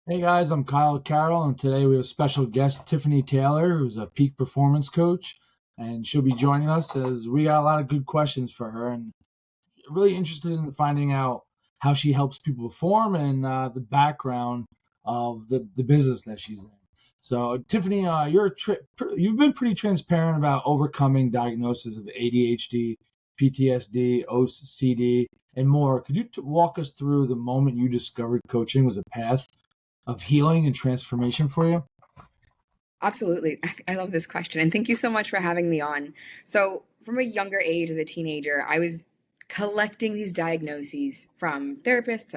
Hey guys, I'm Kyle Carroll, and today we have special guest Tiffany Taylor, who's a peak performance coach, and she'll be joining us as we got a lot of good questions for her, and really interested in finding out how she helps people perform and the background of the business that she's in. So, Tiffany, you've been pretty transparent about overcoming diagnosis of ADHD, PTSD, OCD, and more. Could you walk us through the moment you discovered coaching was a path of healing and transformation for you? Absolutely. I love this question. And thank you so much for having me on. So, from a younger age, as a teenager, I was collecting these diagnoses from therapists,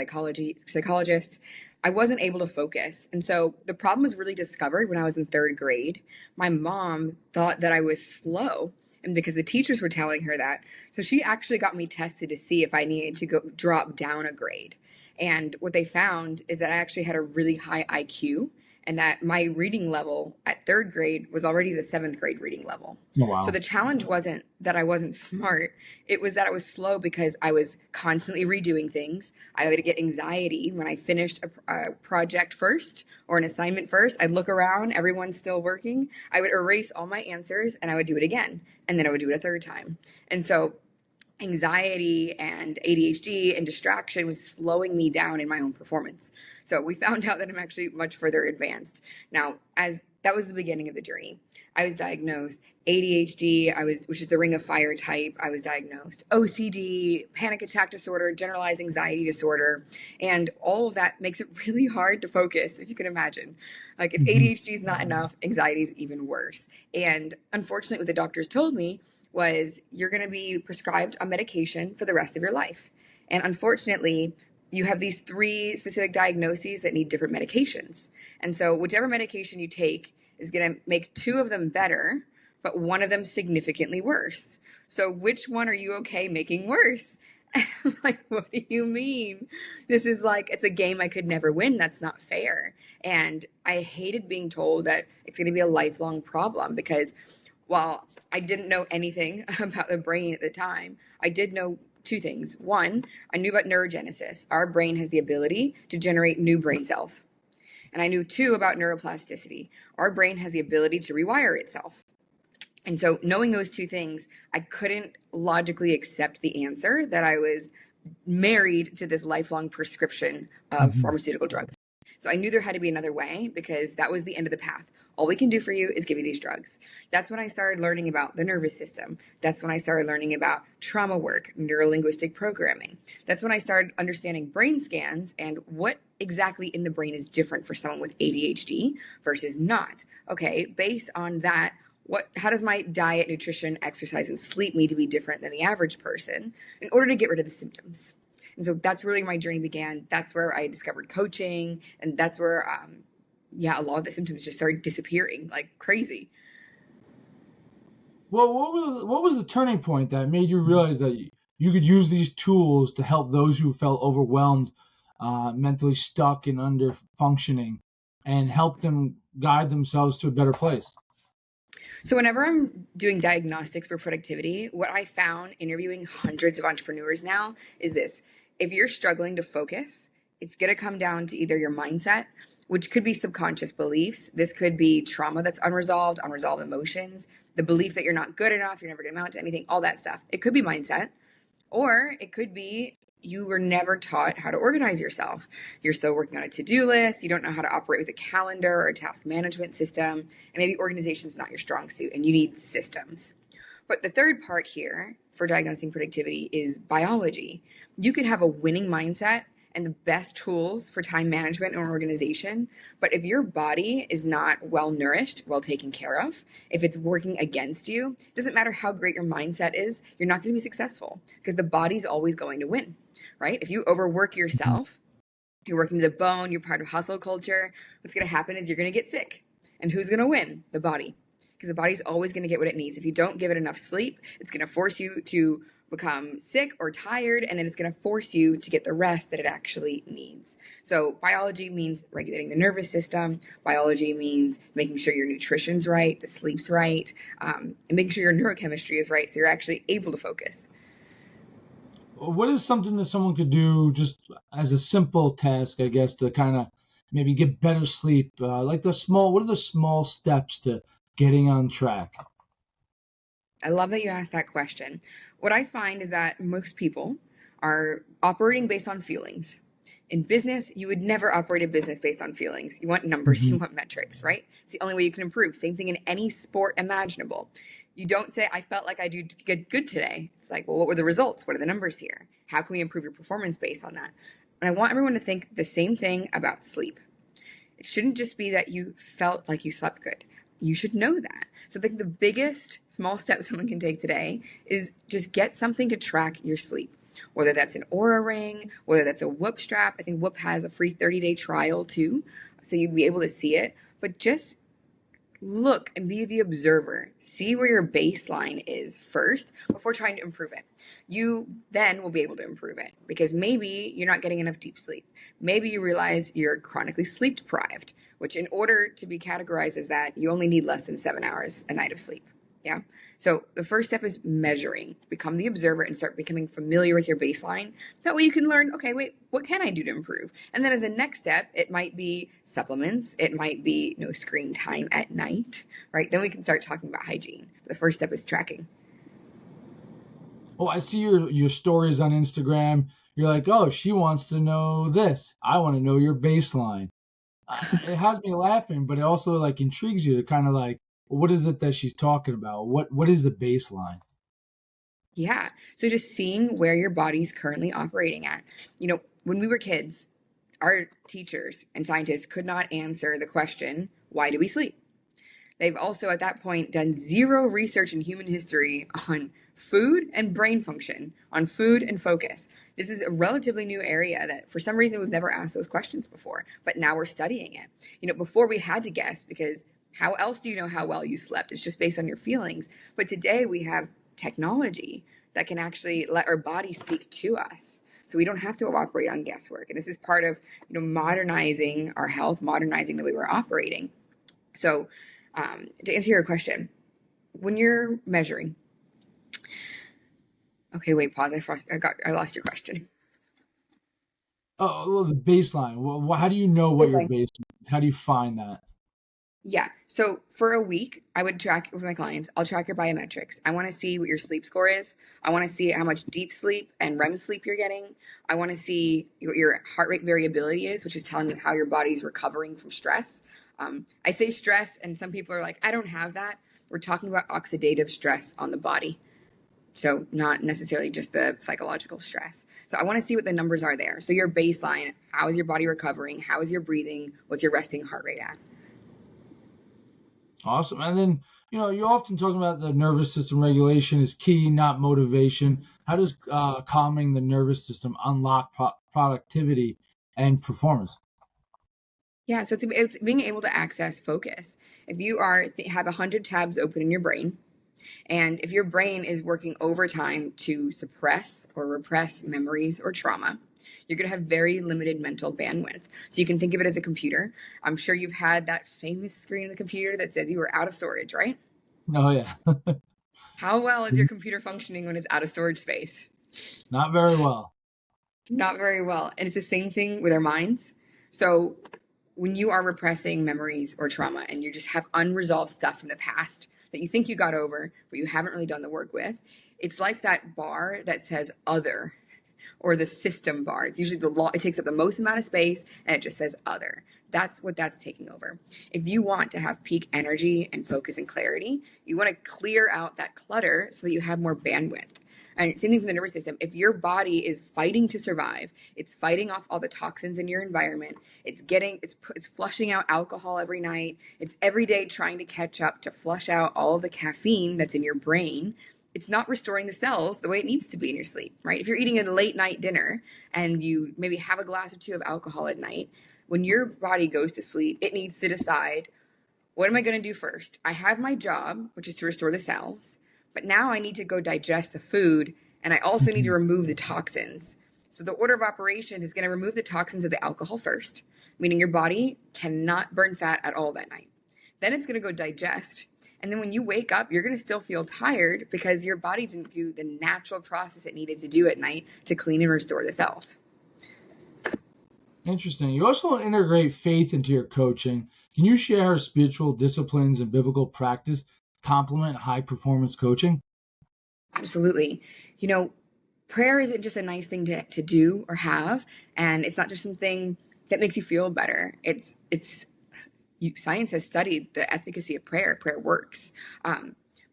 psychologists. I wasn't able to focus. And so the problem was really discovered when I was in third grade. My mom thought that I was slow, and because the teachers were telling her that. So she actually got me tested to see if I needed to go drop down a grade. And what they found is that I actually had a really high IQ and that my reading level at third grade was already the seventh grade reading level. Oh, So wow. the challenge wasn't that I wasn't smart, it was that I was slow because I was constantly redoing things. I would get anxiety when I finished a project first or an assignment first. I'd look around, everyone's still working. I would erase all my answers and I would do it again. And then I would do it a third time. And so anxiety and ADHD and distraction was slowing me down in my own performance. So we found out that I'm actually much further advanced. Now, as that was the beginning of the journey. I was diagnosed ADHD, which is the ring of fire type. I was diagnosed OCD, panic attack disorder, generalized anxiety disorder, and all of that makes it really hard to focus, if you can imagine. Like if Hmm. ADHD is not enough, anxiety is even worse. And unfortunately, what the doctors told me was you're going to be prescribed a medication for the rest of your life. And unfortunately, you have these three specific diagnoses that need different medications. And so, whichever medication you take is going to make two of them better, but one of them significantly worse. So, which one are you okay making worse? I'm like, what do you mean? This is like, it's a game I could never win. That's not fair. And I hated being told that it's going to be a lifelong problem because while I didn't know anything about the brain at the time, I did know two things. One, I knew about neurogenesis. Our brain has the ability to generate new brain cells. And I knew two about neuroplasticity. Our brain has the ability to rewire itself. And so, knowing those two things, I couldn't logically accept the answer that I was married to this lifelong prescription of Hmm. pharmaceutical drugs. So I knew there had to be another way because that was the end of the path. All we can do for you is give you these drugs. That's when I started learning about the nervous system. That's when I started learning about trauma work, neurolinguistic programming. That's when I started understanding brain scans and what exactly in the brain is different for someone with ADHD versus not. Okay, based on that, how does my diet, nutrition, exercise, and sleep need to be different than the average person in order to get rid of the symptoms? And so that's really where my journey began. That's where I discovered coaching, and that's where, a lot of the symptoms just started disappearing like crazy. Well, what was the turning point that made you realize that you could use these tools to help those who felt overwhelmed, mentally stuck and under functioning, and help them guide themselves to a better place? So, whenever I'm doing diagnostics for productivity, what I found interviewing hundreds of entrepreneurs now is this: if you're struggling to focus, it's going to come down to either your mindset, which could be subconscious beliefs. This could be trauma that's unresolved emotions, the belief that you're not good enough, you're never going to amount to anything, all that stuff. It could be mindset. Or it could be you were never taught how to organize yourself. You're still working on a to-do list. You don't know how to operate with a calendar or a task management system. And maybe organization is not your strong suit and you need systems. But the third part here for diagnosing productivity is biology. You could have a winning mindset and the best tools for time management and organization. But if your body is not well nourished, well taken care of, if it's working against you, it doesn't matter how great your mindset is, you're not going to be successful because the body's always going to win, right? If you overwork Mhm. yourself, you're working to the bone, you're part of hustle culture, what's going to happen is you're going to get sick. And who's going to win? The body. Because the body's always going to get what it needs. If you don't give it enough sleep, it's going to force you to become sick or tired, and then it's going to force you to get the rest that it actually needs. So, biology means regulating the nervous system. Biology means making sure your nutrition's right, the sleep's right, and making sure your neurochemistry is right so you're actually able to focus. What is something that someone could do just as a simple task, I guess, to kind of maybe get better sleep? What are the small steps to getting on track? I love that you asked that question. What I find is that most people are operating based on feelings. In business, you would never operate a business based on feelings. You want numbers, Hmm. you want metrics, right? It's the only way you can improve. Same thing in any sport imaginable. You don't say, I felt like I did good today. It's like, well, what were the results? What are the numbers here? How can we improve your performance based on that? And I want everyone to think the same thing about sleep. It shouldn't just be that you felt like you slept good. You should know that. So I think the biggest small step someone can take today is just get something to track your sleep. Whether that's an Aura ring, whether that's a Whoop strap. I think Whoop has a free 30-day trial too, so you'd be able to see it. But just look and be the observer. See where your baseline is first before trying to improve it. You then will be able to improve it because maybe you're not getting enough deep sleep. Maybe you realize you're chronically sleep deprived, which in order to be categorized as that, you only need less than 7 hours a night of sleep. Yeah. So the first step is measuring. Become the observer and start becoming familiar with your baseline. That way you can learn, okay, wait, what can I do to improve? And then as a next step, it might be supplements. It might be no screen time at night, right? Then we can start talking about hygiene. The first step is tracking. Oh, I see your stories on Instagram. You're like, oh, she wants to know this. I want to know your baseline. It has me laughing, but it also like intrigues you to kind of like, what is it that she's talking about? What is the baseline? Yeah. So just seeing where your body's currently operating at. When we were kids, our teachers and scientists could not answer the question, why do we sleep? They've also, at that point, done zero research in human history on food and brain function, on food and focus. This is a relatively new area that, for some reason, we've never asked those questions before, but now we're studying it. Before we had to guess because how else do you know how well you slept? It's just based on your feelings. But today we have technology that can actually let our body speak to us. So we don't have to operate on guesswork. And this is part of, modernizing our health, modernizing the way we're operating. So to answer your question, when you're measuring, okay, wait, pause. I lost your question. Oh, well, the baseline. Well, how do you know what your Baseline. baseline is? How do you find that? Yeah. So for a week, I would track with my clients. I'll track your biometrics. I want to see what your sleep score is. I want to see how much deep sleep and REM sleep you're getting. I want to see what your heart rate variability is, which is telling me how your body's recovering from stress. I say stress, and some people are like, I don't have that. We're talking about oxidative stress on the body. So not necessarily just the psychological stress. So I want to see what the numbers are there. So your baseline, how is your body recovering? How is your breathing? What's your resting heart rate at? Awesome. And then, you often talk about the nervous system regulation is key, not motivation. How does calming the nervous system unlock productivity and performance? Yeah, so it's being able to access focus. If you have 100 tabs open in your brain, and if your brain is working overtime to suppress or repress memories or trauma, you're going to have very limited mental bandwidth. So you can think of it as a computer. I'm sure you've had that famous screen on the computer that says you were out of storage, right? Oh, yeah. How well is your computer functioning when it's out of storage space? Not very well. Not very well. And it's the same thing with our minds. So when you are repressing memories or trauma and you just have unresolved stuff from the past that you think you got over, but you haven't really done the work with, it's like that bar that says other or the system bar. It's usually it takes up the most amount of space and it just says other. That's what that's taking over. If you want to have peak energy and focus and clarity, you want to clear out that clutter so that you have more bandwidth. And same thing for the nervous system. If your body is fighting to survive, it's fighting off all the toxins in your environment. It's flushing out alcohol every night. It's every day trying to catch up to flush out all of the caffeine that's in your brain. It's not restoring the cells the way it needs to be in your sleep, right? If you're eating a late night dinner and you maybe have a glass or two of alcohol at night, when your body goes to sleep, it needs to decide, what am I going to do first? I have my job, which is to restore the cells, but now I need to go digest the food and I also need to Mhm. remove the toxins. So the order of operations is going to remove the toxins of the alcohol first, meaning your body cannot burn fat at all that night. Then it's going to go digest. And then when you wake up, you're going to still feel tired because your body didn't do the natural process it needed to do at night to clean and restore the cells. Interesting. You also integrate faith into your coaching. Can you share how spiritual disciplines and biblical practice complement high performance coaching? Absolutely. You know, prayer isn't just a nice thing to do or have, and it's not just something that makes you feel better. Science has studied the efficacy of prayer. Prayer works.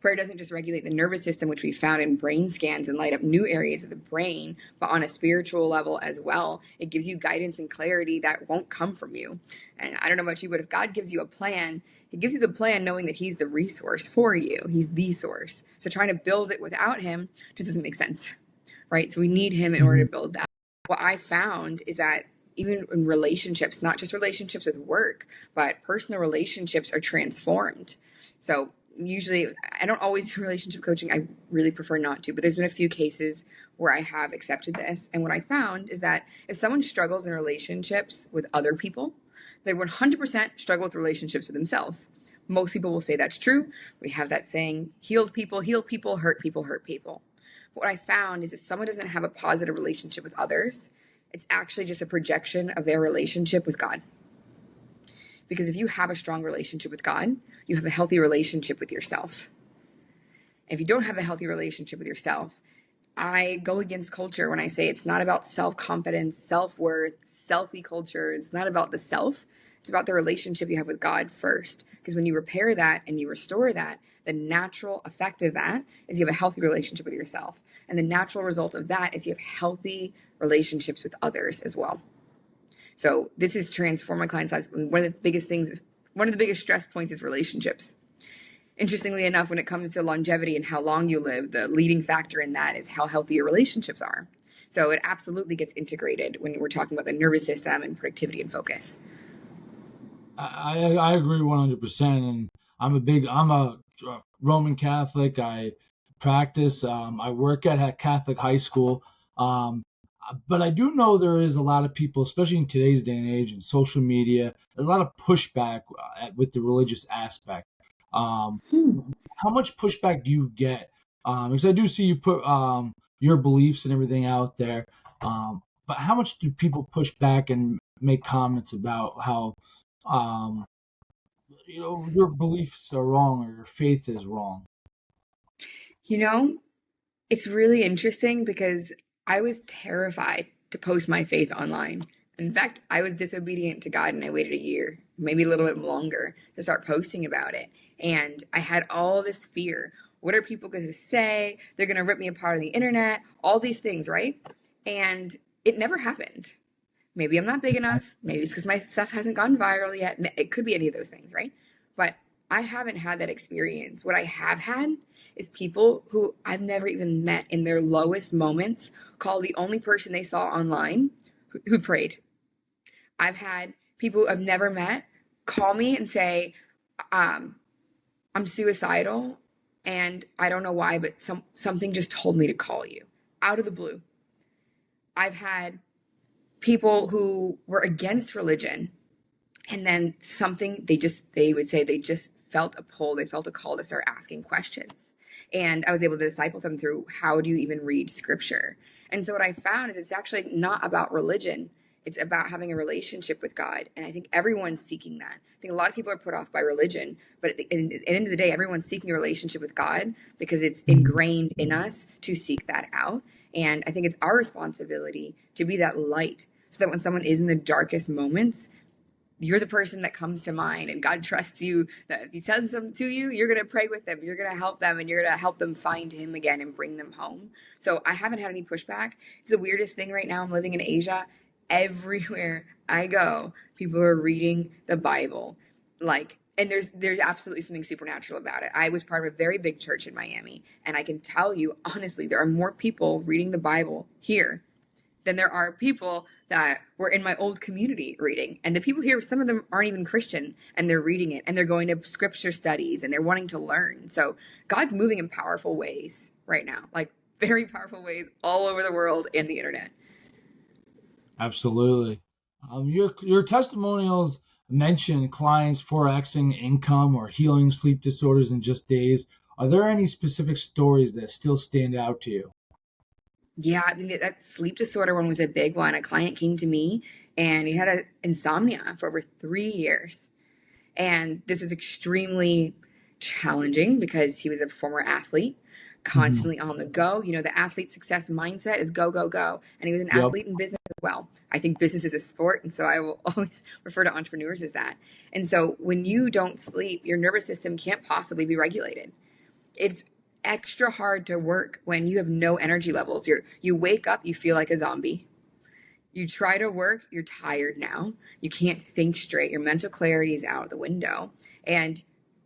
Prayer doesn't just regulate the nervous system, which we found in brain scans and light up new areas of the brain, but on a spiritual level as well. It gives you guidance and clarity that won't come from you. And I don't know about you, but if God gives you a plan, He gives you the plan knowing that He's the resource for you. He's the source. So trying to build it without Him just doesn't make sense, right? So we need Him in order Mhm. to build that. What I found is that even in relationships, not just relationships with work, but personal relationships are transformed. So usually, I don't always do relationship coaching. I really prefer not to, but there's been a few cases where I have accepted this. And what I found is that if someone struggles in relationships with other people, they 100% struggle with relationships with themselves. Most people will say that's true. We have that saying, healed people heal people, hurt people hurt people. But what I found is if someone doesn't have a positive relationship with others, it's actually just a projection of their relationship with God. Because if you have a strong relationship with God, you have a healthy relationship with yourself. And if you don't have a healthy relationship with yourself, I go against culture when I say it's not about self-confidence, self-worth, selfie culture. It's not about the self. It's about the relationship you have with God first. Because when you repair that and you restore that, the natural effect of that is you have a healthy relationship with yourself. And the natural result of that is you have healthy relationships with others as well. So this is transform my clients' lives. One of the biggest stress points is relationships. Interestingly enough, when it comes to longevity and how long you live, the leading factor in that is how healthy your relationships are. So it absolutely gets integrated when we're talking about the nervous system and productivity and focus. I agree 100%. And I'm a Roman Catholic. I practice. I work at a Catholic high school. Um, but I do know there is a lot of people, especially in today's day and age and social media, there's a lot of pushback with the religious aspect. Um, how much pushback do you get? Because I do see you put your beliefs and everything out there. But how much do people push back and make comments about how um, your beliefs are wrong or your faith is wrong? You know, it's really interesting because I was terrified to post my faith online. In fact, I was disobedient to God and I waited a year, maybe a little bit longer, to start posting about it. And I had all this fear. What are people going to say? They're going to rip me apart on the internet, all these things, right? And it never happened. Maybe I'm not big enough. Maybe it's because my stuff hasn't gone viral yet. It could be any of those things, right? But I haven't had that experience. What I have had is people who I've never even met in their lowest moments call the only person they saw online who prayed. I've had people who I've never met call me and say, um, I'm suicidal and I don't know why, but something just told me to call you out of the blue. I've had people who were against religion and then they would say they just felt a pull, they felt a call to start asking questions, and I was able to disciple them through how do you even read scripture. And so what I found is it's actually not about religion, it's about having a relationship with God. And I think everyone's seeking that. I think a lot of people are put off by religion, but at the end of the day, everyone's seeking a relationship with God because it's ingrained in us to seek that out. And I think it's our responsibility to be that light so that when someone is in the darkest moments, you're the person that comes to mind, and God trusts you that if He sends them to you, you're going to pray with them, you're going to help them, and you're going to help them find Him again and bring them home. So I haven't had any pushback. It's the weirdest thing right now. I'm living in Asia. Everywhere I go, people are reading the Bible. And there's absolutely something supernatural about it. I was part of a very big church in Miami, and I can tell you honestly, there are more people reading the Bible here than there are people that were in my old community reading. And the people here, some of them aren't even Christian, and they're reading it and they're going to scripture studies and they're wanting to learn. So God's moving in powerful ways right now, like very powerful ways all over the world and the internet. Absolutely. Your testimonials mention clients forexing income or healing sleep disorders in just days. Are there any specific stories that still stand out to you? Yeah, I mean, that sleep disorder one was a big one. A client came to me and he had insomnia for over 3 years. And this is extremely challenging because he was a former athlete, Mm-hmm. constantly on the go. You know, the athlete success mindset is go, go, go. And he was an Yep. athlete in business as well. I think business is a sport. And so I will always refer to entrepreneurs as that. And so when you don't sleep, your nervous system can't possibly be regulated. It's extra hard to work when you have no energy levels. You wake up, you feel like a zombie. You try to work, you're tired now. You can't think straight. Your mental clarity is out the window. And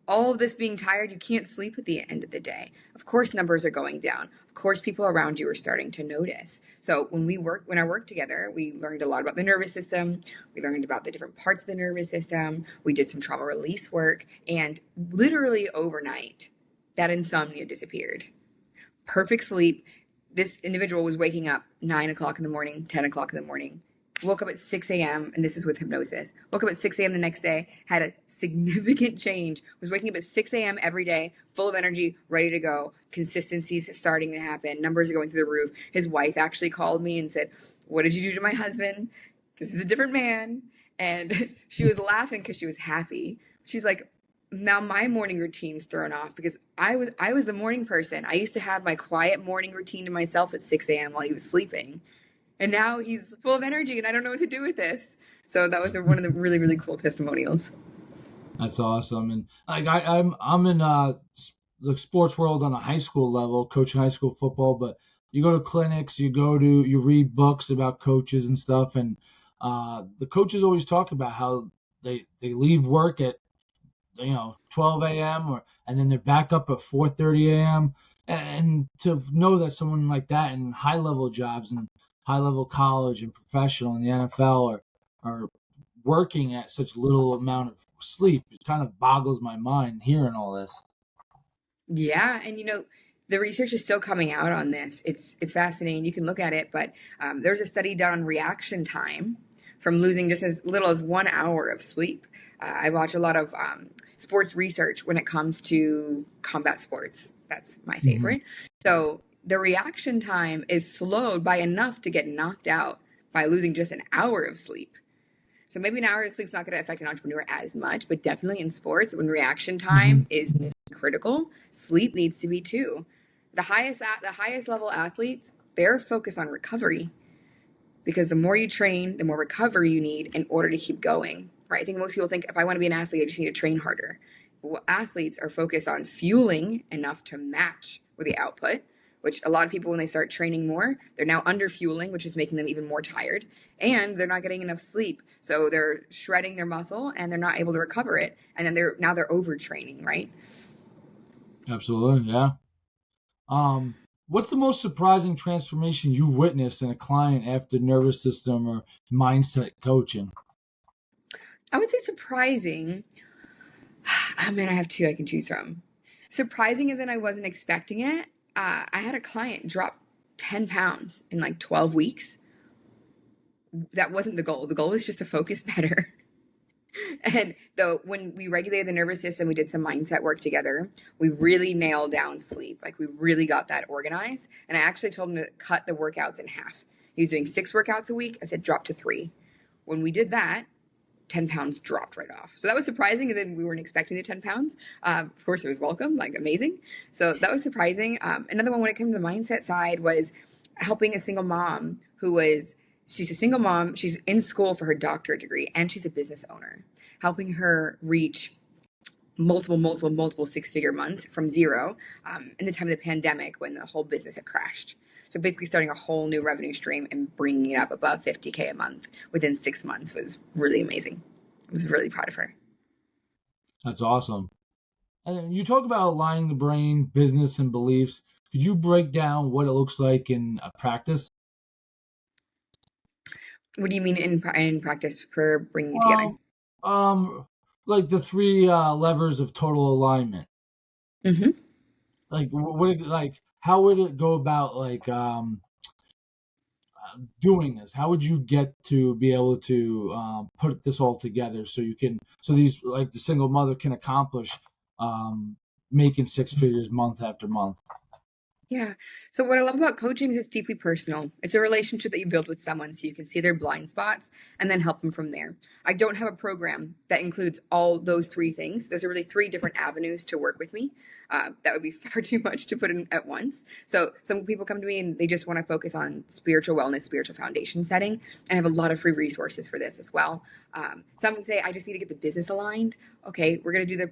all of this being tired, you can't sleep at the end of the day. Of course, numbers are going down. Of course, people around you are starting to notice. So when I worked together, we learned a lot about the nervous system. We learned about the different parts of the nervous system. We did some trauma release work, and literally overnight, that insomnia disappeared. Perfect sleep. This individual was waking up 9 o'clock in the morning, 10 o'clock in the morning, woke up at 6 a.m., and this is with hypnosis. Woke up at 6 a.m. the next day, had a significant change, was waking up at 6 a.m. every day, full of energy, ready to go. Consistency's starting to happen. Numbers are going through the roof. His wife actually called me and said, "What did you do to my husband? This is a different man." And she was laughing because she was happy. She's like, now my morning routine's thrown off because I was the morning person. I used to have my quiet morning routine to myself at 6 a.m. while he was sleeping. And now he's full of energy and I don't know what to do with this. So that was one of the really, really cool testimonials. That's awesome. And like I'm in the sports world on a high school level, coaching high school football. But you go to clinics, you read books about coaches and stuff, and the coaches always talk about how they leave work at 12 a.m. and then they're back up at 4:30 a.m. And to know that someone like that in high level jobs and high level college and professional in the NFL are working at such little amount of sleep, it kind of boggles my mind hearing all this. Yeah, and the research is still coming out on this. It's fascinating. You can look at it, but there's a study done on reaction time from losing just as little as 1 hour of sleep. I watch a lot of sports research when it comes to combat sports. That's my Mm-hmm. favorite. So the reaction time is slowed by enough to get knocked out by losing just an hour of sleep. So maybe an hour of sleep's not going to affect an entrepreneur as much, but definitely in sports, when reaction Mm-hmm. time is critical, sleep needs to be too. The highest level athletes, they're focused on recovery because the more you train, the more recovery you need in order to keep going. Right? I think most people think if I want to be an athlete, I just need to train harder. Well, athletes are focused on fueling enough to match with the output, which a lot of people, when they start training more, they're now under fueling, which is making them even more tired, and they're not getting enough sleep. So they're shredding their muscle and they're not able to recover it. And then they're overtraining, right? Absolutely, yeah. What's the most surprising transformation you've witnessed in a client after nervous system or mindset coaching? I would say surprising. Oh man, I have two I can choose from. Surprising as in I wasn't expecting it. I had a client drop 10 pounds in like 12 weeks. That wasn't the goal. The goal was just to focus better. And though when we regulated the nervous system, we did some mindset work together. We really nailed down sleep. Like we really got that organized. And I actually told him to cut the workouts in half. He was doing 6 workouts a week. I said, drop to 3. When we did that, 10 pounds dropped right off. So that was surprising because we weren't expecting the 10 pounds. Of course, it was welcome, like amazing. So that was surprising. Another one when it came to the mindset side was helping a single mom she's a single mom. She's in school for her doctorate degree and she's a business owner, helping her reach multiple 6-figure months from zero in the time of the pandemic when the whole business had crashed. So basically starting a whole new revenue stream and bringing it up above 50K a month within 6 months was really amazing. I was really proud of her. That's awesome. And you talk about aligning the brain, business, and beliefs. Could you break down what it looks like in a practice? What do you mean in practice for bringing it together? Well, like the three levers of total alignment. Mm-hmm. Like, how would it go about doing this? How would you get to be able to put this all together so these like the single mother can accomplish um, making 6 figures month after month? Yeah. So what I love about coaching is it's deeply personal. It's a relationship that you build with someone so you can see their blind spots and then help them from there. I don't have a program that includes all those three things. Those are really three different avenues to work with me. That would be far too much to put in at once. So some people come to me and they just want to focus on spiritual wellness, spiritual foundation setting. And I have a lot of free resources for this as well. Some say I just need to get the business aligned. Okay, we're going to do the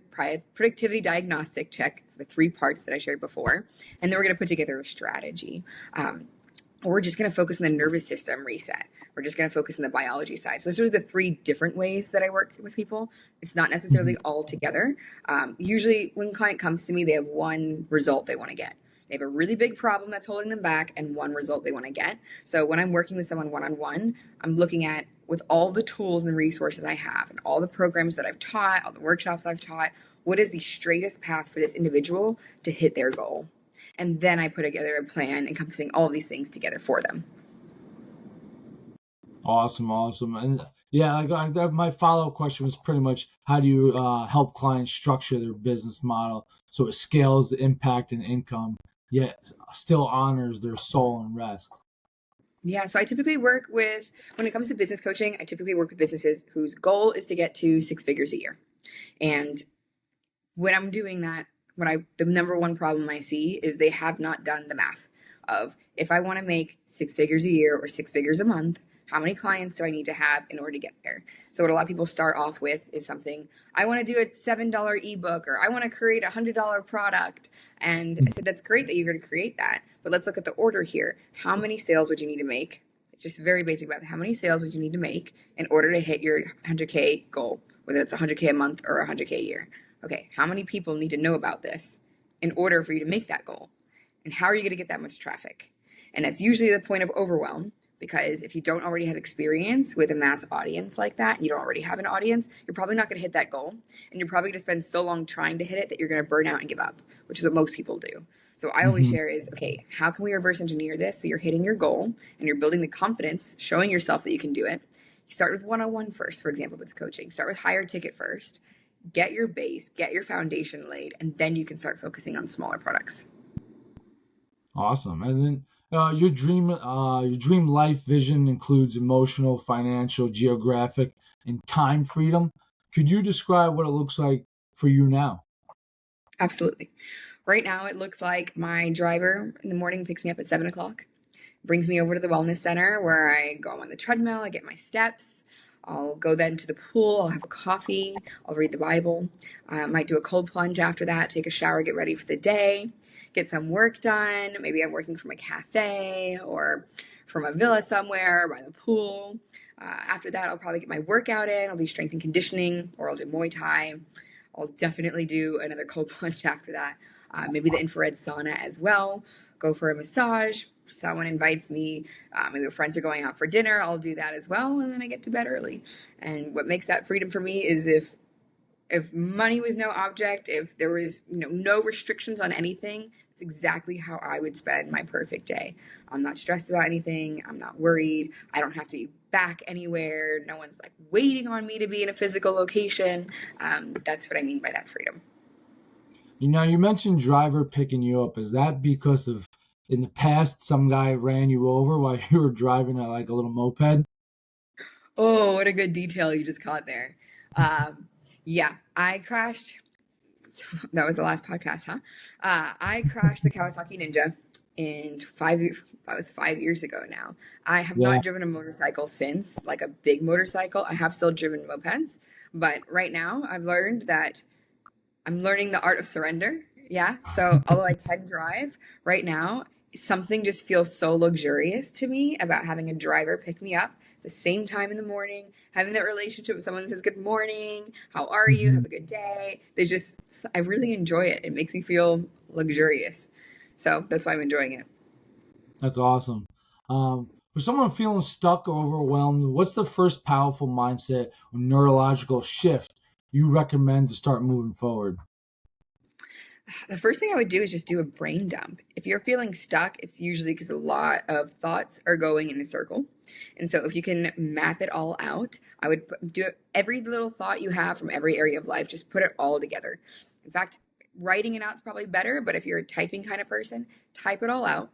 productivity diagnostic check for the three parts that I shared before. And then we're going to put together a strategy. Or we're just going to focus on the nervous system reset. We're just going to focus on the biology side. So those are the three different ways that I work with people. It's not necessarily all together. Usually when a client comes to me, they have one result they want to get. They have a really big problem that's holding them back and one result they want to get. So when I'm working with someone one-on-one, I'm looking at, with all the tools and resources I have and all the programs that I've taught, all the workshops I've taught, what is the straightest path for this individual to hit their goal? And then I put together a plan encompassing all of these things together for them. Awesome. And yeah, my follow-up question was pretty much, how do you help clients structure their business model so it scales the impact and income, yet still honors their soul and rest? Yeah, so I typically work with, when it comes to business coaching, I typically work with businesses whose goal is to get to 6 figures a year. And when I'm doing that, the number one problem I see is they have not done the math of, if I want to make 6 figures a year or 6 figures a month, how many clients do I need to have in order to get there? So what a lot of people start off with is something, I want to do a $7 ebook, or I want to create a $100 product. And I said, that's great that you're going to create that, but let's look at the order here. How many sales would you need to make? It's just very basic about how many sales would you need to make in order to hit your 100K goal, whether it's 100K a month or 100K a year. Okay, how many people need to know about this in order for you to make that goal? And how are you going to get that much traffic? And that's usually the point of overwhelm, because if you don't already have experience with a mass audience like that, and you don't already have an audience, you're probably not going to hit that goal. And you're probably going to spend so long trying to hit it that you're going to burn out and give up, which is what most people do. So I always share is, okay, how can we reverse engineer this so you're hitting your goal and you're building the confidence, showing yourself that you can do it. You start with one-on-one first, for example, if it's coaching. Start with higher ticket first. Get your base, get your foundation laid, and then you can start focusing on smaller products. Awesome. And then your dream life vision includes emotional, financial, geographic, and time freedom. Could you describe what it looks like for you now? Absolutely. Right now, it looks like my driver in the morning picks me up at 7 o'clock, brings me over to the wellness center where I go on the treadmill, I get my steps. I'll go then to the pool, I'll have a coffee, I'll read the Bible. I might do a cold plunge after that, take a shower, get ready for the day, get some work done. Maybe I'm working from a cafe or from a villa somewhere by the pool. After that, I'll probably get my workout in. I'll do strength and conditioning, or I'll do Muay Thai. I'll definitely do another cold plunge after that. Maybe the infrared sauna as well. Go for a massage. Someone invites me, maybe friends are going out for dinner, I'll do that as well, and then I get to bed early. And what makes that freedom for me is if money was no object, if there was no restrictions on anything, it's exactly how I would spend my perfect day. I'm not stressed about anything. I'm not worried. I don't have to be back anywhere. No one's like waiting on me to be in a physical location. That's what I mean by that freedom. You mentioned driver picking you up. Is that because of, in the past, some guy ran you over while you were driving a little moped? Oh, what a good detail you just caught there. Yeah, I crashed. That was the last podcast, huh? I crashed the Kawasaki Ninja in 5 years. That was 5 years ago now. I have Yeah. not driven a motorcycle since, like a big motorcycle. I have still driven mopeds, but right now I've learned that I'm learning the art of surrender. Yeah. So although I can drive right now, something just feels so luxurious to me about having a driver pick me up the same time in the morning, having that relationship with someone that says, good morning, how are you? Mhm. Have a good day. I really enjoy it. It makes me feel luxurious. So that's why I'm enjoying it. That's awesome. For someone feeling stuck or overwhelmed, what's the first powerful mindset or neurological shift you recommend to start moving forward? The first thing I would do is just do a brain dump. If you're feeling stuck, it's usually because a lot of thoughts are going in a circle. And so if you can map it all out, I would do it, every little thought you have from every area of life, just put it all together. In fact, Writing it out is probably better, but if you're a typing kind of person, type it all out.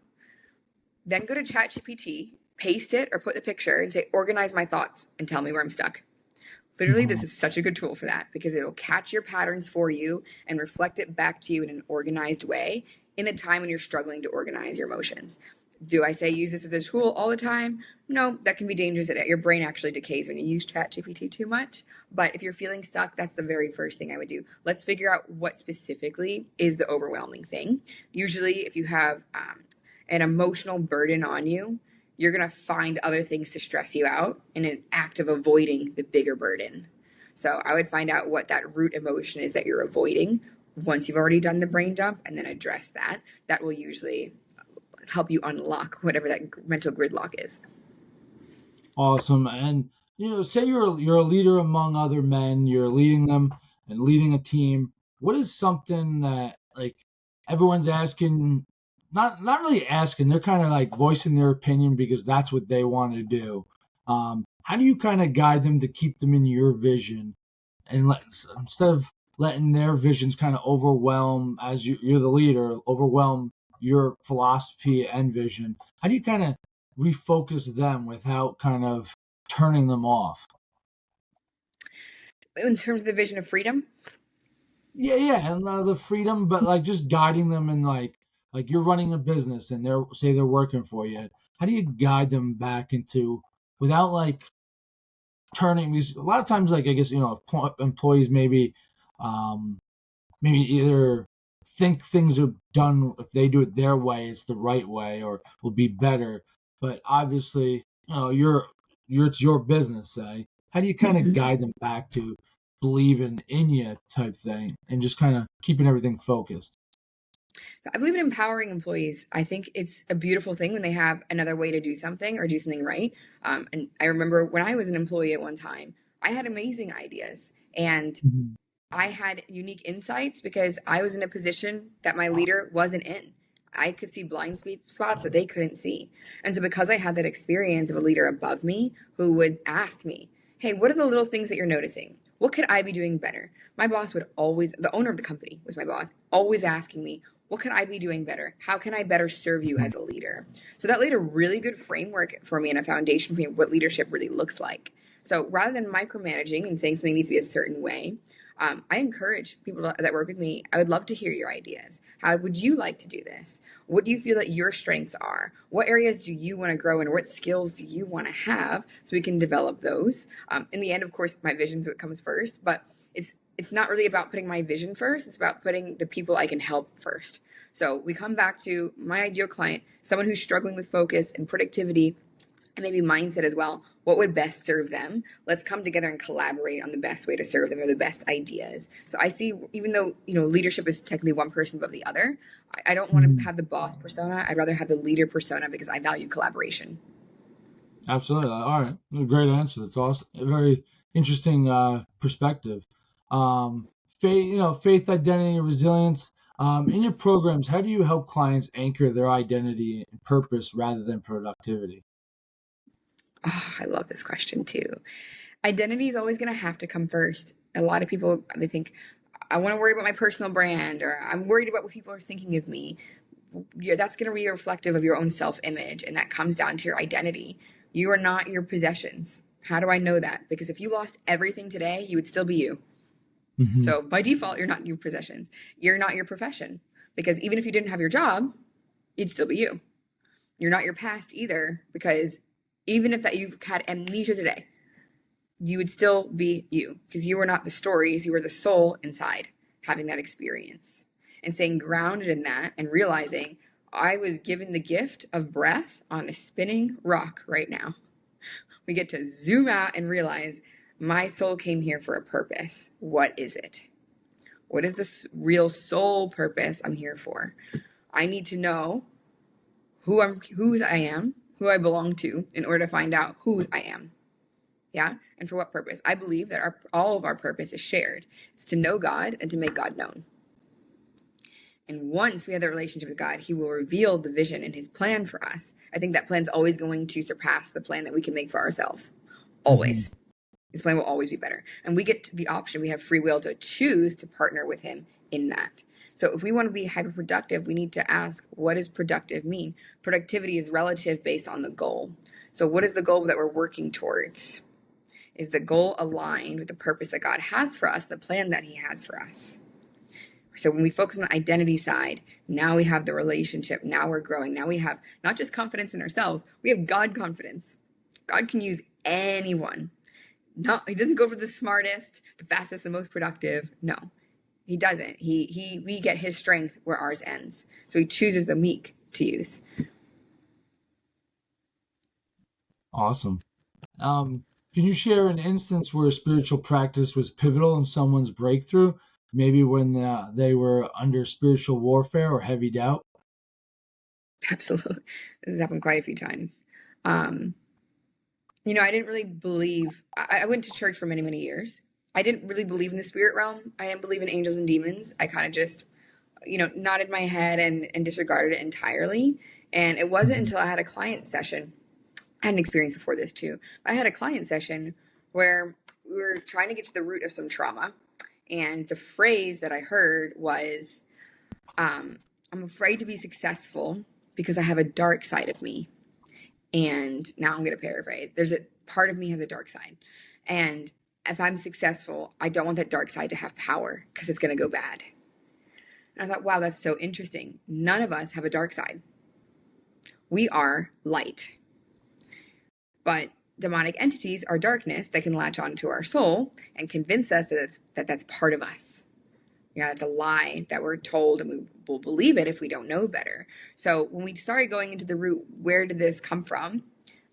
Then go to ChatGPT, paste it or put the picture and say, organize my thoughts and tell me where I'm stuck. Literally, this is such a good tool for that because it'll catch your patterns for you and reflect it back to you in an organized way in a time when you're struggling to organize your emotions. Do I say use this as a tool all the time? No, that can be dangerous. Your brain actually decays when you use ChatGPT too much. But if you're feeling stuck, that's the very first thing I would do. Let's figure out what specifically is the overwhelming thing. Usually, if you have an emotional burden on you, you're going to find other things to stress you out in an act of avoiding the bigger burden. So I would find out what that root emotion is that you're avoiding once you've already done the brain dump and then address that. That will usually help you unlock whatever that mental gridlock is. Awesome. And say you're a leader among other men, you're leading them and leading a team. What is something that like everyone's asking, not really asking, they're kind of like voicing their opinion because that's what they want to do. How do you kind of guide them to keep them in your vision and instead of letting their visions kind of overwhelm as you're the leader, overwhelm your philosophy and vision? How do you kind of refocus them without kind of turning them off? In terms of the vision of freedom? Yeah, and the freedom, but like just guiding them and like you're running a business and they're working for you. How do you guide them back into without like turning these? A lot of times, like I guess employees maybe either think things are done if they do it their way, it's the right way or will be better. But obviously, it's your business, say. How do you kind of guide them back to believing in you type thing and just kind of keeping everything focused? I believe in empowering employees. I think it's a beautiful thing when they have another way to do something or do something right. And I remember when I was an employee at one time, I had amazing ideas and I had unique insights because I was in a position that my leader wasn't in. I could see blind spots that they couldn't see. And so, because I had that experience of a leader above me who would ask me, hey, what are the little things that you're noticing? What could I be doing better? My boss would always, the owner of the company was my boss, always asking me, what could I be doing better? How can I better serve you as a leader? So that laid a really good framework for me and a foundation for me what leadership really looks like. So rather than micromanaging and saying something needs to be a certain way, I encourage people that work with me. I would love to hear your ideas. How would you like to do this? What do you feel that your strengths are? What areas do you want to grow in? What skills do you want to have so we can develop those? In the end, of course, my vision is what comes first, but it's not really about putting my vision first. It's about putting the people I can help first. So we come back to my ideal client, someone who's struggling with focus and productivity and maybe mindset as well. What would best serve them? Let's come together and collaborate on the best way to serve them or the best ideas. So I see, even though leadership is technically one person above the other, I don't want to have the boss persona. I'd rather have the leader persona because I value collaboration. Absolutely. All right. Great answer. That's awesome. A very interesting perspective. Faith, identity, and resilience. In your programs, how do you help clients anchor their identity and purpose rather than productivity? Oh, I love this question too. Identity is always going to have to come first. A lot of people, they think, I want to worry about my personal brand or I'm worried about what people are thinking of me. Yeah, that's going to be reflective of your own self-image, and that comes down to your identity. You are not your possessions. How do I know that? Because if you lost everything today, you would still be you. So by default, you're not your possessions. You're not your profession. Because even if you didn't have your job, you'd still be you. You're not your past either, because even if that you've had amnesia today, you would still be you, because you are not the stories, you are the soul inside having that experience. And staying grounded in that and realizing I was given the gift of breath on a spinning rock right now. We get to zoom out and realize my soul came here for a purpose. What is it? What is the real soul purpose I'm here for? I need to know who I am, who I belong to, in order to find out who I am. Yeah, and for what purpose? I believe that all of our purpose is shared. It's to know God and to make God known. And once we have that relationship with God, He will reveal the vision and His plan for us. I think that plan's always going to surpass the plan that we can make for ourselves. Always. His plan will always be better. And we get the option, we have free will to choose to partner with Him in that. So if we want to be hyperproductive, we need to ask, what does productive mean? Productivity is relative based on the goal. So what is the goal that we're working towards? Is the goal aligned with the purpose that God has for us, the plan that he has for us? So when we focus on the identity side, now we have the relationship. Now we're growing. Now we have not just confidence in ourselves, we have God confidence. God can use anyone. No, he doesn't go for the smartest, the fastest, the most productive. No, he doesn't. We get his strength where ours ends. So he chooses the meek to use. Awesome. Can you share an instance where spiritual practice was pivotal in someone's breakthrough? Maybe when they were under spiritual warfare or heavy doubt? Absolutely. This has happened quite a few times. I didn't really believe, I went to church for many, many years. I didn't really believe in the spirit realm. I didn't believe in angels and demons. I kind of just, nodded my head and disregarded it entirely. And it wasn't until I had a client session. I had an experience before this too. I had a client session where we were trying to get to the root of some trauma. And the phrase that I heard was, I'm afraid to be successful because I have a dark side of me. And now I'm going to paraphrase. There's a part of me has a dark side. And if I'm successful, I don't want that dark side to have power because it's going to go bad. And I thought, wow, that's so interesting. None of us have a dark side. We are light. But demonic entities are darkness that can latch onto our soul and convince us that that's part of us. Yeah, it's a lie that we're told, and we will believe it if we don't know better. So when we started going into the root, where did this come from?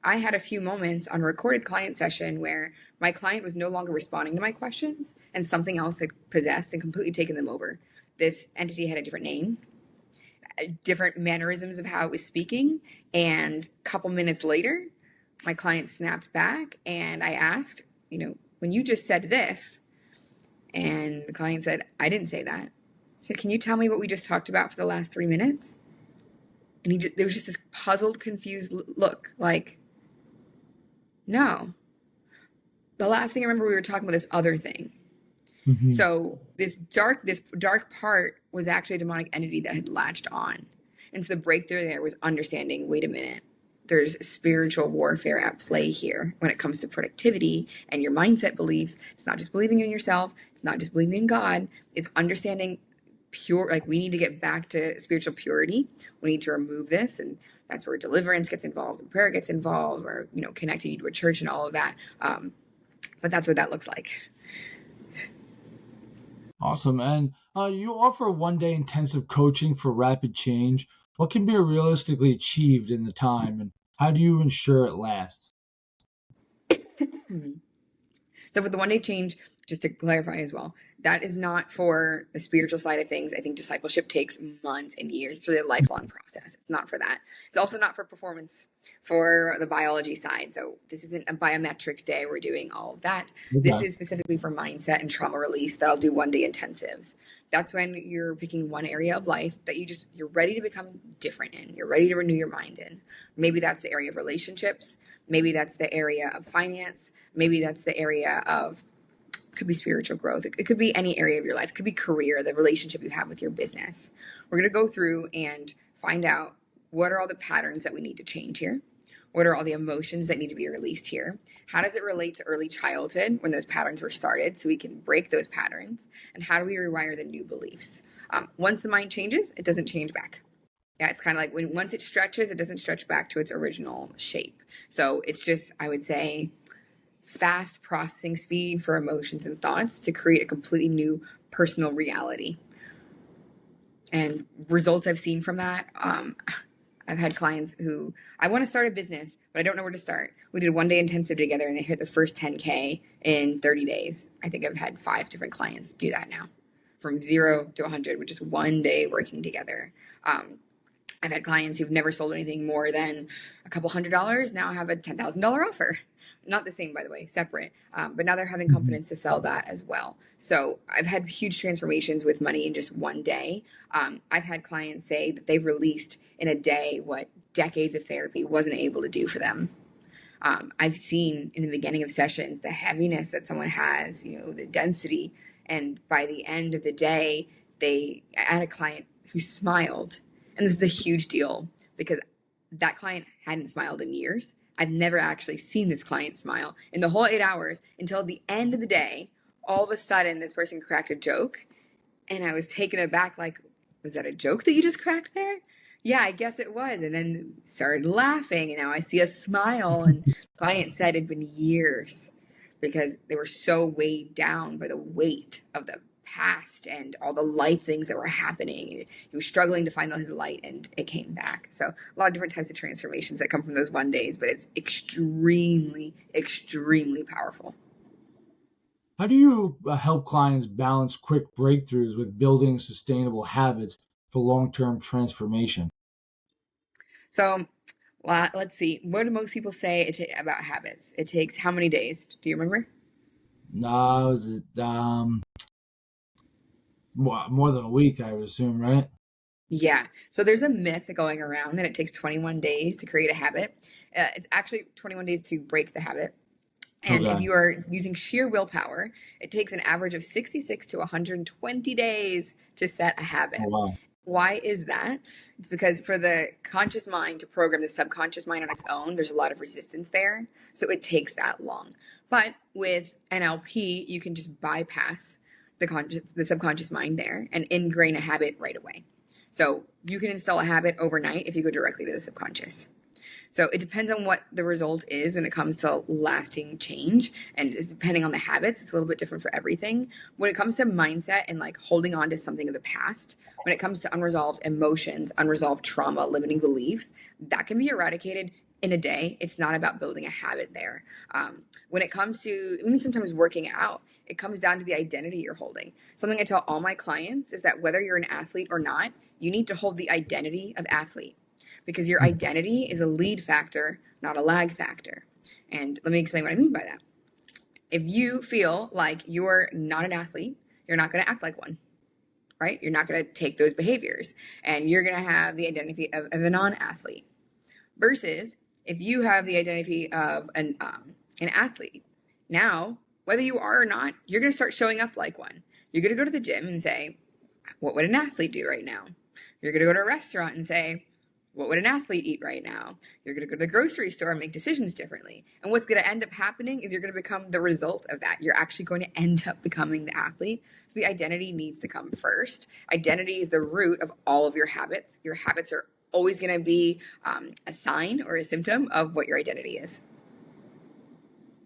I had a few moments on a recorded client session where my client was no longer responding to my questions and something else had possessed and completely taken them over. This entity had a different name, different mannerisms of how it was speaking. And a couple minutes later, my client snapped back and I asked, when you just said this, and the client said, I didn't say that. I said, can you tell me what we just talked about for the last 3 minutes? And there was just this puzzled, confused look like, no. The last thing I remember, we were talking about this other thing. Mm-hmm. So this dark part was actually a demonic entity that had latched on. And so the breakthrough there was understanding, wait a minute, there's spiritual warfare at play here when it comes to productivity and your mindset beliefs. It's not just believing in yourself. It's not just believing in God. It's understanding we need to get back to spiritual purity. We need to remove this. And that's where deliverance gets involved and prayer gets involved, or, connecting you to a church and all of that. But that's what that looks like. Awesome. And you offer one-day intensive coaching for rapid change. What can be realistically achieved in the time, and how do you ensure it lasts? So for the one-day change, just to clarify as well, that is not for the spiritual side of things. I think discipleship takes months and years. It's really a lifelong process. It's not for that. It's also not for performance, for the biology side. So this isn't a biometrics day. We're doing all of that. Okay. This is specifically for mindset and trauma release that I'll do one-day intensives. That's when you're picking one area of life that you're ready to become different in. You're ready to renew your mind in. Maybe that's the area of relationships. Maybe that's the area of finance. Maybe that's the area of, could be spiritual growth. It could be any area of your life. It could be career, the relationship you have with your business. We're going to go through and find out what are all the patterns that we need to change here. What are all the emotions that need to be released here? How does it relate to early childhood when those patterns were started so we can break those patterns? And how do we rewire the new beliefs? Once the mind changes, it doesn't change back. Yeah, it's kind of like once it stretches, it doesn't stretch back to its original shape. So it's just, I would say, fast processing speed for emotions and thoughts to create a completely new personal reality. And results I've seen from that, I've had clients who, I want to start a business, but I don't know where to start. We did a one-day intensive together and they hit the first 10K in 30 days. I think I've had 5 different clients do that now, from 0 to 100 with just one day working together. I've had clients who've never sold anything more than a couple $100, now have a $10,000 offer. Not the same, by the way, separate. But now they're having confidence to sell that as well. So I've had huge transformations with money in just one day. I've had clients say that they've released in a day what decades of therapy wasn't able to do for them. I've seen in the beginning of sessions the heaviness that someone has, the density. And by the end of the day, I had a client who smiled, and this was a huge deal because that client hadn't smiled in years. I've never actually seen this client smile in the whole 8 hours until the end of the day. All of a sudden, this person cracked a joke, and I was taken aback, like, was that a joke that you just cracked there? Yeah, I guess it was. And then started laughing, and now I see a smile. And the client said it'd been years because they were so weighed down by the weight of the past and all the life things that were happening. He was struggling to find his light, and it came back. So a lot of different types of transformations that come from those one days, but it's extremely, extremely powerful. How do you help clients balance quick breakthroughs with building sustainable habits for long-term transformation? So let's see. What do most people say about habits? It takes how many days? Do you remember? No, is it more than a week, I would assume, right? Yeah. So there's a myth going around that it takes 21 days to create a habit. It's actually 21 days to break the habit. And if Okay. you are using sheer willpower, it takes an average of 66 to 120 days to set a Oh, habit. wow. Why is that? It's because for the conscious mind to program the subconscious mind on its own, there's a lot of resistance there. So it takes that long. But with NLP, you can just bypass the subconscious mind there and ingrain a habit right away. So you can install a habit overnight if you go directly to the subconscious. So it depends on what the result is when it comes to lasting change. And it's depending on the habits, it's a little bit different for everything. When it comes to mindset and like holding on to something of the past, when it comes to unresolved emotions, unresolved trauma, limiting beliefs, that can be eradicated in a day. It's not about building a habit there. When it comes to even sometimes working out, it comes down to the identity you're holding. Something I tell all my clients is that whether you're an athlete or not, you need to hold the identity of athlete, because your identity is a lead factor, not a lag factor. And let me explain what I mean by that. If you feel like you're not an athlete, you're not going to act like one, right? You're not going to take those behaviors, and you're going to have the identity of a non-athlete. Versus if you have the identity of an athlete, now, whether you are or not, you're going to start showing up like one. You're going to go to the gym and say, what would an athlete do right now? You're going to go to a restaurant and say, what would an athlete eat right now? You're going to go to the grocery store and make decisions differently. And what's going to end up happening is you're going to become the result of that. You're actually going to end up becoming the athlete. So the identity needs to come first. Identity is the root of all of your habits. Your habits are always going to be a sign or a symptom of what your identity is.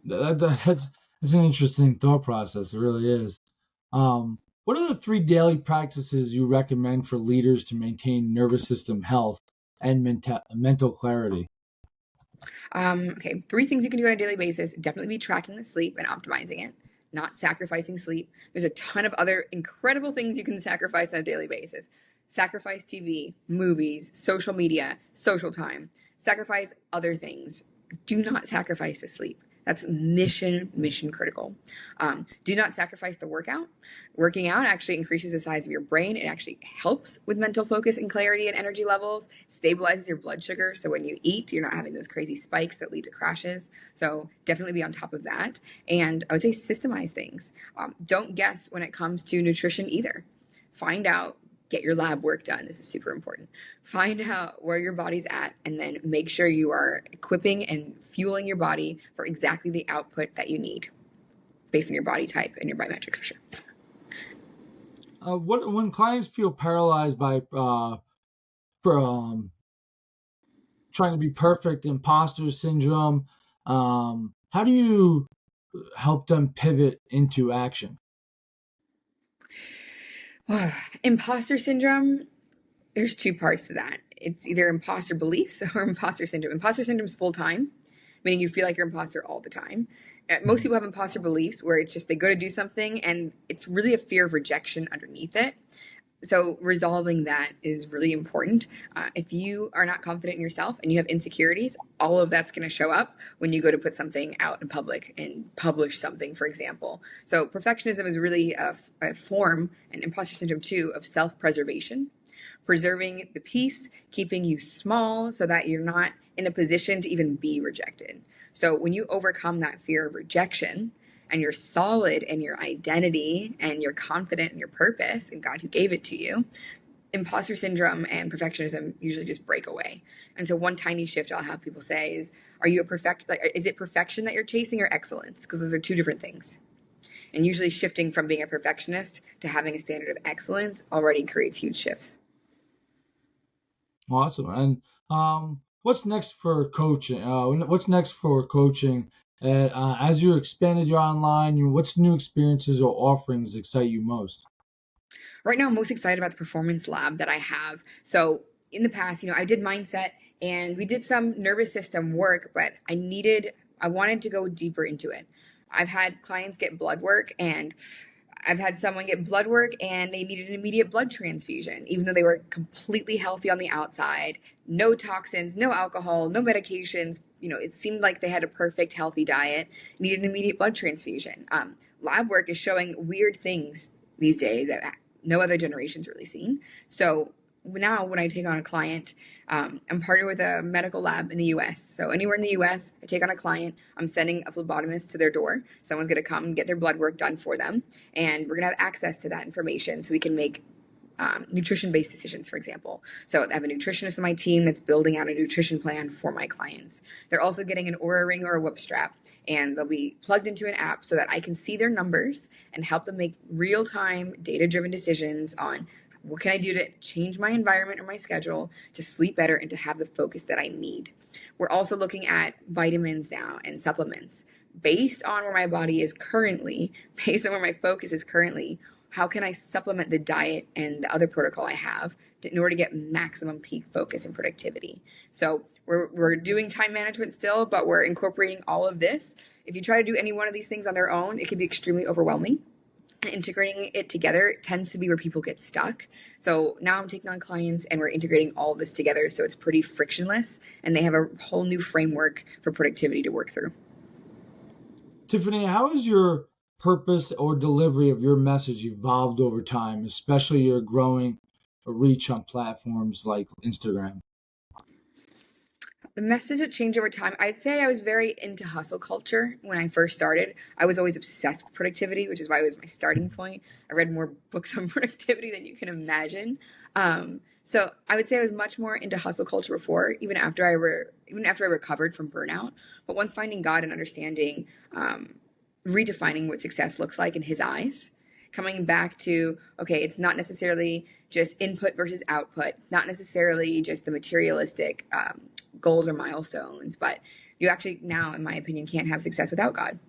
That's an interesting thought process. It really is. What are the 3 daily practices you recommend for leaders to maintain nervous system health and mental clarity? Okay, 3 things you can do on a daily basis. Definitely be tracking the sleep and optimizing it, not sacrificing sleep. There's a ton of other incredible things you can sacrifice on a daily basis. Sacrifice TV, movies, social media, social time. Sacrifice other things. Do not sacrifice the sleep. That's mission critical. Do not sacrifice the workout. Working out actually increases the size of your brain. It actually helps with mental focus and clarity and energy levels, stabilizes your blood sugar. So when you eat, you're not having those crazy spikes that lead to crashes. So definitely be on top of that. And I would say systemize things. Don't guess when it comes to nutrition either. Find out, get your lab work done. This is super important. Find out where your body's at, and then make sure you are equipping and fueling your body for exactly the output that you need based on your body type and your biometrics for sure. When clients feel paralyzed by trying to be perfect, imposter syndrome, how do you help them pivot into action? Imposter syndrome, there's 2 parts to that. It's either imposter beliefs or imposter syndrome. Imposter syndrome is full time, meaning you feel like you're an imposter all the time. Most people have imposter beliefs where it's just they go to do something and it's really a fear of rejection underneath it. So resolving that is really important. If you are not confident in yourself and you have insecurities, all of that's going to show up when you go to put something out in public and publish something, for example. So perfectionism is really a form, and imposter syndrome too, of self-preservation, preserving the peace, keeping you small so that you're not in a position to even be rejected. So when you overcome that fear of rejection, and you're solid in your identity and you're confident in your purpose and God who gave it to you, imposter syndrome and perfectionism usually just break away. And so one tiny shift I'll have people say is, are you is it perfection that you're chasing or excellence? Because those are two different things. And usually shifting from being a perfectionist to having a standard of excellence already creates huge shifts. Awesome. And what's next for coaching? What's next for coaching? As you expanded your online, what's new experiences or offerings excite you most? Right now, I'm most excited about the performance lab that I have. So in the past, I did mindset and we did some nervous system work, but I wanted to go deeper into it. I've had clients get blood work, and I've had someone get blood work and they needed an immediate blood transfusion, even though they were completely healthy on the outside, no toxins, no alcohol, no medications. It seemed like they had a perfect, healthy diet, needed an immediate blood transfusion. Lab work is showing weird things these days that no other generation's really seen. So now when I take on a client, I'm partnered with a medical lab in the US. So anywhere in the US, I take on a client, I'm sending a phlebotomist to their door. Someone's going to come and get their blood work done for them. And we're going to have access to that information so we can make nutrition-based decisions, for example. So I have a nutritionist on my team that's building out a nutrition plan for my clients. They're also getting an Oura Ring or a Whoop strap, and they'll be plugged into an app so that I can see their numbers and help them make real-time, data-driven decisions on what can I do to change my environment or my schedule to sleep better and to have the focus that I need. We're also looking at vitamins now and supplements. Based on where my body is currently, based on where my focus is currently, how can I supplement the diet and the other protocol I have in order to get maximum peak focus and productivity? So we're doing time management still, but we're incorporating all of this. If you try to do any one of these things on their own, it can be extremely overwhelming. And integrating it together tends to be where people get stuck. So now I'm taking on clients and we're integrating all of this together so it's pretty frictionless and they have a whole new framework for productivity to work through. Tiffany, how has your purpose or delivery of your message evolved over time, especially your growing reach on platforms like Instagram? The message that changed over time, I'd say I was very into hustle culture when I first started. I was always obsessed with productivity, which is why it was my starting point. I read more books on productivity than you can imagine. So I would say I was much more into hustle culture before, even after I recovered from burnout. But once finding God and understanding, redefining what success looks like in His eyes, coming back to, okay, it's not necessarily just input versus output, not necessarily just the materialistic goals or milestones, but you actually now, in my opinion, can't have success without God,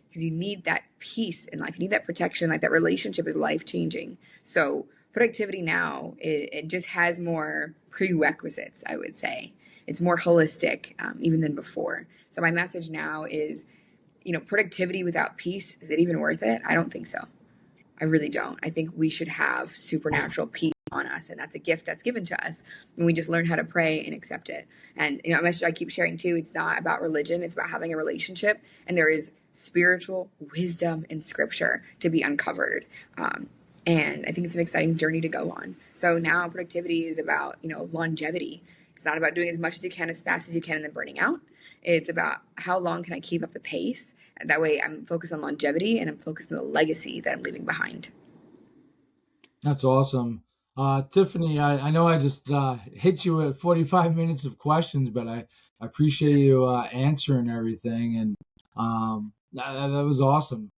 because you need that peace in life. You need that protection. Like, that relationship is life-changing. So productivity now, it just has more prerequisites, I would say. It's more holistic even than before. So my message now is, productivity without peace, is it even worth it? I don't think so. I really don't. I think we should have supernatural peace on us, and that's a gift that's given to us when we just learn how to pray and accept it. And a message I keep sharing too, it's not about religion, it's about having a relationship, and there is spiritual wisdom in scripture to be uncovered. And I think it's an exciting journey to go on. So now productivity is about, longevity. It's not about doing as much as you can as fast as you can and then burning out. It's about how long can I keep up the pace. And that way I'm focused on longevity and I'm focused on the legacy that I'm leaving behind. That's awesome. Tiffany, I know I just hit you at 45 minutes of questions, but I appreciate you answering everything. And that was awesome.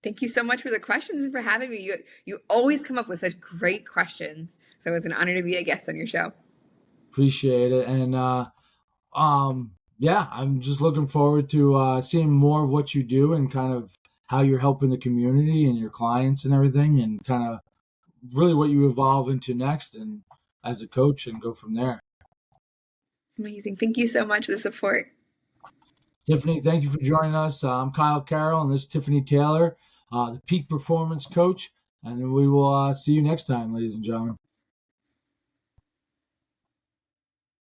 Thank you so much for the questions and for having me. You always come up with such great questions. So it was an honor to be a guest on your show. Appreciate it. And yeah, I'm just looking forward to seeing more of what you do and kind of how you're helping the community and your clients and everything, and kind of really what you evolve into next and as a coach, and go from there. Amazing. Thank you so much for the support. Tiffany, thank you for joining us. I'm Kyle Carroll, and this is Tiffany Taylor, the Peak Performance Coach, and we will see you next time, ladies and gentlemen.